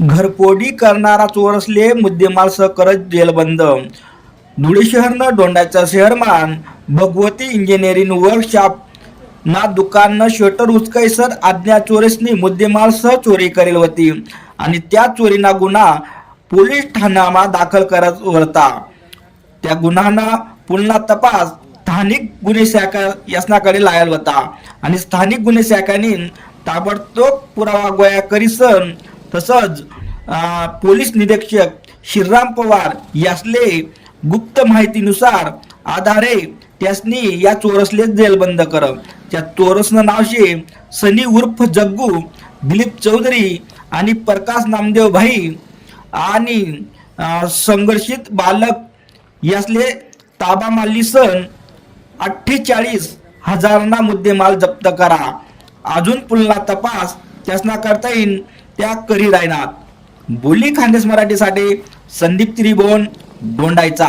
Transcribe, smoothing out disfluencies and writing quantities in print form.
घरफोडी करणारा चोरसले मुद्देमाल करत जेलबंद. धुळे शहरनं दोंडाचा शहरमान भगवती इंजिनिअरिंग वर्कशॉप ना दुकाननं शटर उचकाईसर आज्ञा चोरसनी मुद्देमाल सह चोरी करेल होती आणि त्या चोरीना गुन्हा पोलीस ठाण्यामा दाखल करत होता. त्या गुन्हाना पुन्हा तपास स्थानिक गुन्हे शाखा यासनाकडे लायल होता आणि स्थानिक गुन्हे शाखाने ताबडतोब पुरावा गोळा करीसन तसंच पोलीस निरीक्षक श्रीराम पवार यासले गुप्त माहितीनुसार आधारे त्यासनी या चोरसले जेलबंद कर. त्या चोरसनं नाव शे सनी उर्फ जग्गू दिलीप चौधरी आणि प्रकाश नामदेव भाई आणि संघर्षित बालक यासले ताबा मारली सन 48,000 मुद्देमाल जप्त करा. अजून पुन्हा तपास त्यासना करता येईल त्या करी राहणार. बोली खानदेश मराठीसाठी संदीप त्रिभुवन दोंडायचा.